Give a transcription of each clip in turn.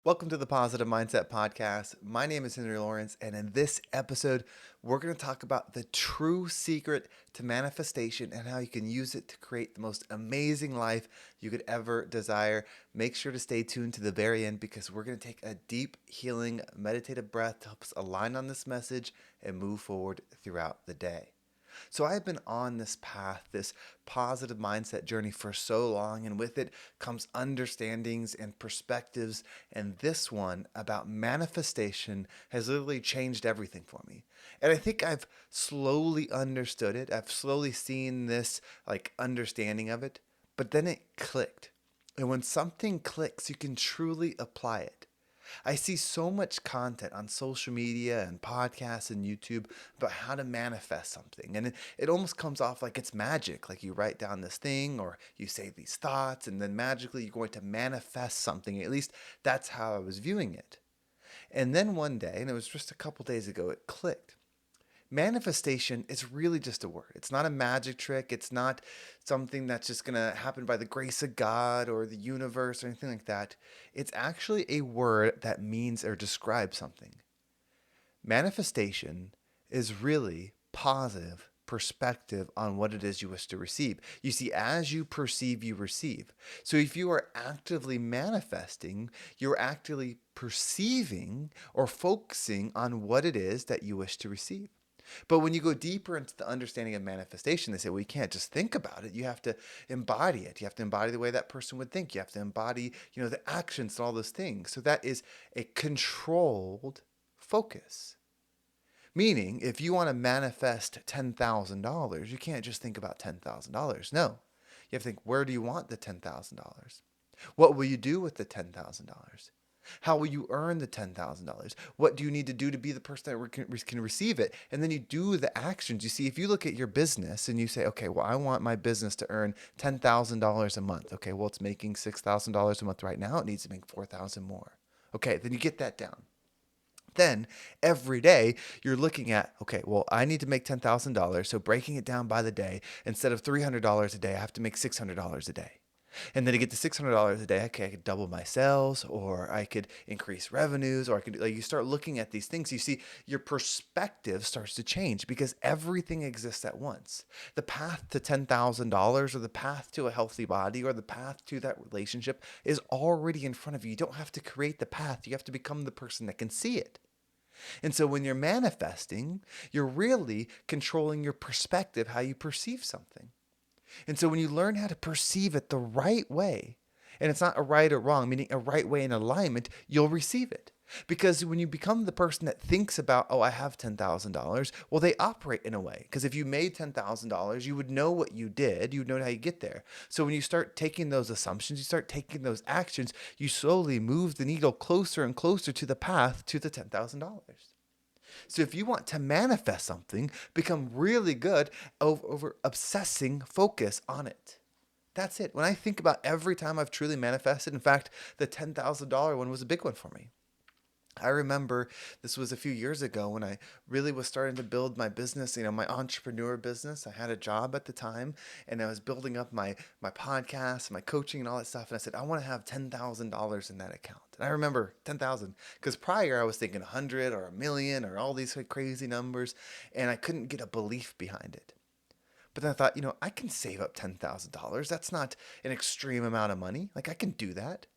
Welcome to the Positive Mindset Podcast. My name is Henry Lawrence, and in this episode, we're going to talk about the true secret to manifestation and how you can use it to create the most amazing life you could ever desire. Make sure to stay tuned to the very end because we're going to take a deep, healing, meditative breath to help us align on this message and move forward throughout the day. So I've been on this path, this positive mindset journey for so long, and with it comes understandings and perspectives. And this one about manifestation has literally changed everything for me. And I think I've slowly understood it. I've slowly seen this understanding of it, but then it clicked. And when something clicks, you can truly apply it. I see so much content on social media and podcasts and YouTube about how to manifest something. And it almost comes off like it's magic. Like you write down this thing or you say these thoughts, and then magically you're going to manifest something. At least that's how I was viewing it. And then one day, and it was just a couple days ago, it clicked. Manifestation is really just a word. It's not a magic trick. It's not something that's just going to happen by the grace of God or the universe or anything like that. It's actually a word that means or describes something. Manifestation is really positive perspective on what it is you wish to receive. You see, as you perceive, you receive. So if you are actively manifesting, you're actively perceiving or focusing on what it is that you wish to receive. But when you go deeper into the understanding of manifestation, they say, well, you can't just think about it. You have to embody it. You have to embody the way that person would think. You have to embody, the actions and all those things. So that is a controlled focus. Meaning, if you want to manifest $10,000, you can't just think about $10,000. No. You have to think, where do you want the $10,000? What will you do with the $10,000? How will you earn the $10,000? What do you need to do to be the person that can receive it? And then you do the actions. You see, if you look at your business and you say, okay, well, I want my business to earn $10,000 a month. Okay, well, it's making $6,000 a month right now. It needs to make $4,000 more. Okay, then you get that down. Then every day you're looking at, okay, well, I need to make $10,000. So breaking it down by the day, instead of $300 a day, I have to make $600 a day. And then to get to $600 a day, okay, I could double my sales, or I could increase revenues, or I could, you start looking at these things. You see, your perspective starts to change because everything exists at once. The path to $10,000 or the path to a healthy body or the path to that relationship is already in front of you. You don't have to create the path. You have to become the person that can see it. And so when you're manifesting, you're really controlling your perspective, how you perceive something. And so when you learn how to perceive it the right way, and it's not a right or wrong, meaning a right way in alignment, you'll receive it. Because when you become the person that thinks about, oh, I have $10,000, well, they operate in a way. Because if you made $10,000, you would know what you did, you would know how you get there. So when you start taking those assumptions, you start taking those actions, you slowly move the needle closer and closer to the path to the $10,000. So if you want to manifest something, become really good over obsessing focus on it. That's it. When I think about every time I've truly manifested, in fact, the $10,000 one was a big one for me. I remember this was a few years ago when I really was starting to build my business, my entrepreneur business. I had a job at the time and I was building up my podcast, my coaching and all that stuff. And I said, I want to have $10,000 in that account. And I remember 10,000 because prior I was thinking 100 or a million or all these crazy numbers, and I couldn't get a belief behind it. But then I thought, I can save up $10,000. That's not an extreme amount of money. Like I can do that.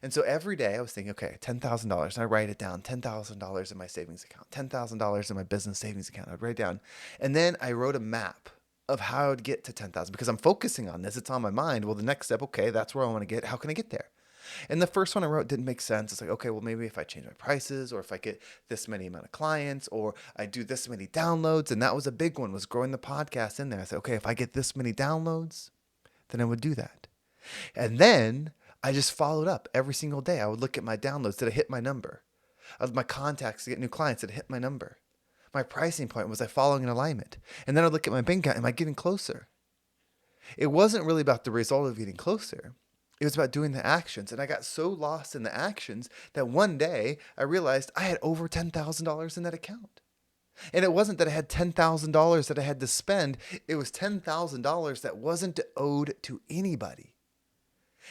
And so every day I was thinking, okay, $10,000. And I write it down, $10,000 in my savings account, $10,000 in my business savings account. I'd write it down. And then I wrote a map of how I would get to 10,000 because I'm focusing on this. It's on my mind. Well, the next step, okay, that's where I want to get. How can I get there? And the first one I wrote didn't make sense. It's like, okay, well, maybe if I change my prices or if I get this many amount of clients or I do this many downloads. And that was a big one, was growing the podcast in there. I said, okay, if I get this many downloads, then I would do that. And then I just followed up every single day. I would look at my downloads. Did I hit my number? Of my contacts to get new clients. Did I hit my number? My pricing point, was I following in alignment? And then I'd look at my bank account. Am I getting closer? It wasn't really about the result of getting closer. It was about doing the actions. And I got so lost in the actions that one day I realized I had over $10,000 in that account. And it wasn't that I had $10,000 that I had to spend. It was $10,000 that wasn't owed to anybody.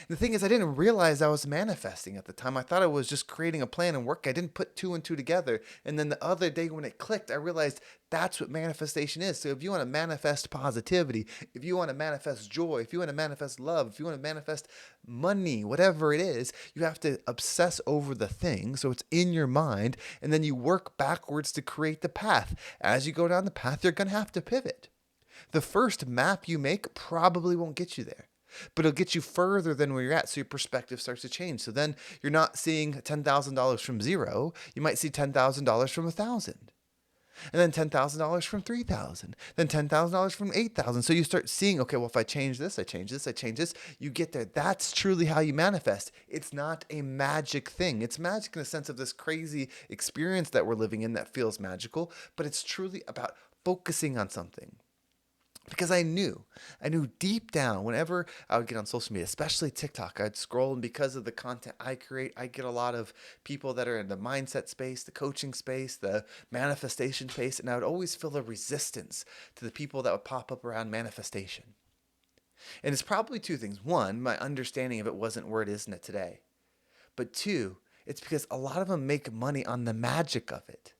The thing is, I didn't realize I was manifesting at the time. I thought I was just creating a plan and work. I didn't put two and two together. And then the other day when it clicked, I realized that's what manifestation is. So if you want to manifest positivity, if you want to manifest joy, if you want to manifest love, if you want to manifest money, whatever it is, you have to obsess over the thing. So it's in your mind. And then you work backwards to create the path. As you go down the path, you're going to have to pivot. The first map you make probably won't get you there, but it'll get you further than where you're at. So your perspective starts to change. So then you're not seeing $10,000 from zero. You might see $10,000 from 1,000, and then $10,000 from 3,000, then $10,000 from 8,000. So you start seeing, okay, well, if I change this, I change this, I change this, you get there. That's truly how you manifest. It's not a magic thing. It's magic in the sense of this crazy experience that we're living in that feels magical, but it's truly about focusing on something. Because I knew deep down, whenever I would get on social media, especially TikTok, I'd scroll, and because of the content I create, I get a lot of people that are in the mindset space, the coaching space, the manifestation space, and I would always feel a resistance to the people that would pop up around manifestation. And it's probably two things. One, my understanding of it wasn't where it is in it today. But two, it's because a lot of them make money on the magic of it,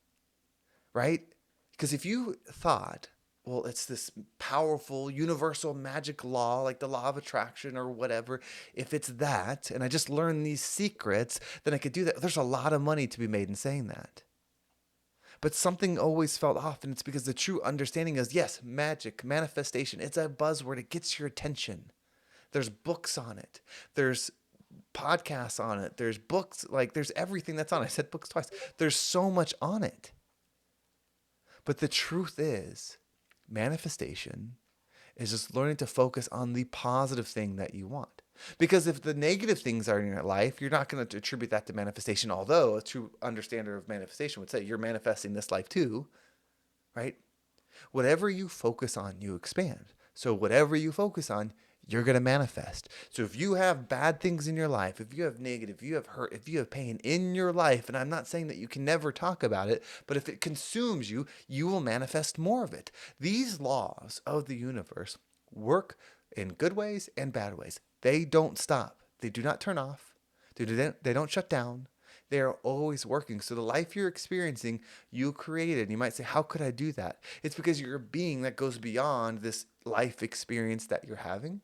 right? Because if you thought, well, it's this powerful universal magic law, like the law of attraction or whatever. If it's that, and I just learned these secrets, then I could do that. There's a lot of money to be made in saying that. But something always felt off, and it's because the true understanding is, yes, magic, manifestation, it's a buzzword. It gets your attention. There's books on it. There's podcasts on it. There's books, like there's everything that's on it. I said books twice. There's so much on it. But the truth is, manifestation is just learning to focus on the positive thing that you want. Because if the negative things are in your life, you're not going to attribute that to manifestation. Although a true understander of manifestation would say you're manifesting this life too, right? Whatever you focus on, you expand. So whatever you focus on, you're going to manifest. So if you have bad things in your life, if you have negative, if you have hurt, if you have pain in your life, and I'm not saying that you can never talk about it, but if it consumes you, you will manifest more of it. These laws of the universe work in good ways and bad ways. They don't stop. They do not turn off. They don't shut down. They are always working. So the life you're experiencing, you created. You might say, how could I do that? It's because you're a being that goes beyond this life experience that you're having.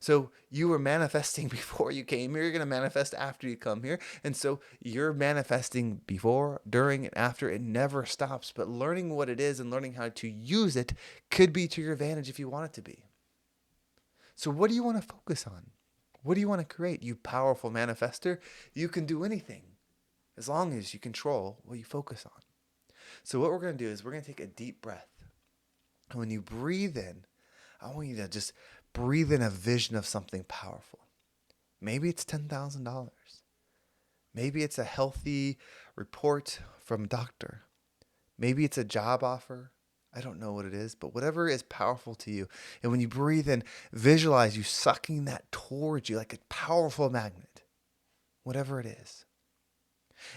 So you were manifesting before you came here. You're going to manifest after you come here. And so you're manifesting before, during, and after. It never stops. But learning what it is and learning how to use it could be to your advantage if you want it to be. So what do you want to focus on? What do you want to create? You powerful manifester, you can do anything as long as you control what you focus on. So what we're going to do is we're going to take a deep breath. And when you breathe in, I want you to just breathe in a vision of something powerful. Maybe it's $10,000. Maybe it's a healthy report from a doctor. Maybe it's a job offer. I don't know what it is, but whatever is powerful to you. And when you breathe in, visualize you sucking that towards you like a powerful magnet, whatever it is.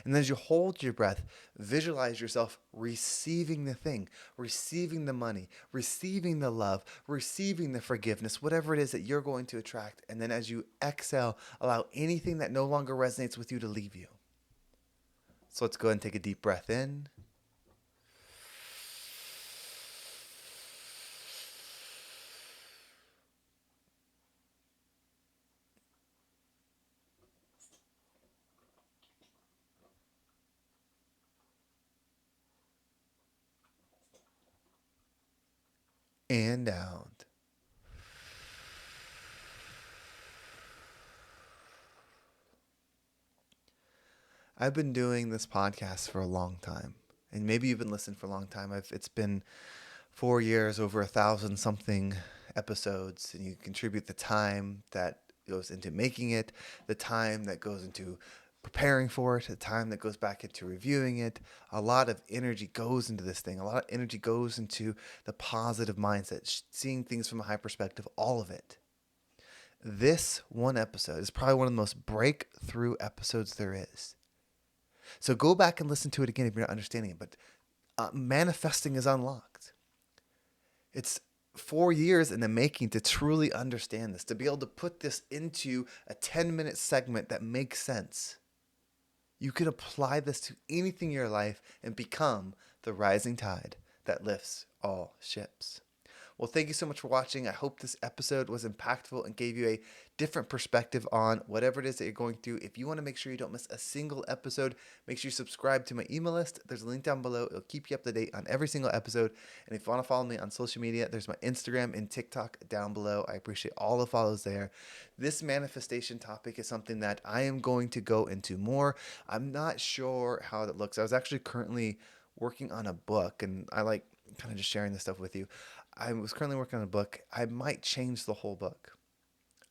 And then as you hold your breath, visualize yourself receiving the thing, receiving the money, receiving the love, receiving the forgiveness, whatever it is that you're going to attract. And then as you exhale, allow anything that no longer resonates with you to leave you. So let's go ahead and take a deep breath in. And out. I've been doing this podcast for a long time, and maybe you've been listening for a long time. It's been 4 years, over 1,000 something episodes, and you contribute the time that goes into making it, the time that goes into preparing for it, the time that goes back into reviewing it. A lot of energy goes into this thing. A lot of energy goes into the positive mindset, seeing things from a high perspective, all of it. This one episode is probably one of the most breakthrough episodes there is. So go back and listen to it again if you're not understanding it. But manifesting is unlocked. It's 4 years in the making to truly understand this, to be able to put this into a 10-minute segment that makes sense. You can apply this to anything in your life and become the rising tide that lifts all ships. Well, thank you so much for watching. I hope this episode was impactful and gave you a different perspective on whatever it is that you're going through. If you want to make sure you don't miss a single episode, make sure you subscribe to my email list. There's a link down below. It'll keep you up to date on every single episode. And if you want to follow me on social media, there's my Instagram and TikTok down below. I appreciate all the follows there. This manifestation topic is something that I am going to go into more. I'm not sure how that looks. I was actually currently working on a book, and I like kind of just sharing this stuff with you. I was currently working on a book. I might change the whole book.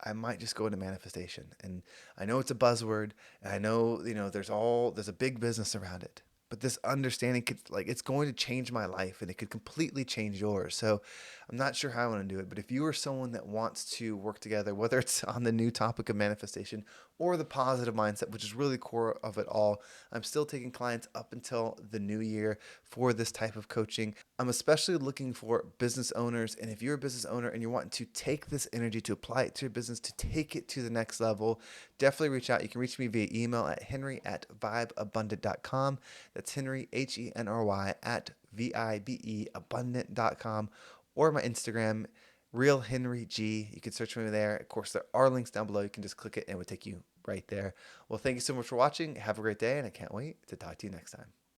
I might just go into manifestation. And I know it's a buzzword, and I know, there's a big business around it. But this understanding it's going to change my life, and it could completely change yours. So I'm not sure how I want to do it, but if you are someone that wants to work together, whether it's on the new topic of manifestation or the positive mindset, which is really core of it all, I'm still taking clients up until the new year for this type of coaching. I'm especially looking for business owners. And if you're a business owner and you're wanting to take this energy to apply it to your business, to take it to the next level, definitely reach out. You can reach me via email at henry@vibeabundant.com. That's Henry, Henry, at vibeabundant.com, or my Instagram, Real Henry G. You can search for me there. Of course, there are links down below. You can just click it and it will take you right there. Well, thank you so much for watching. Have a great day, and I can't wait to talk to you next time.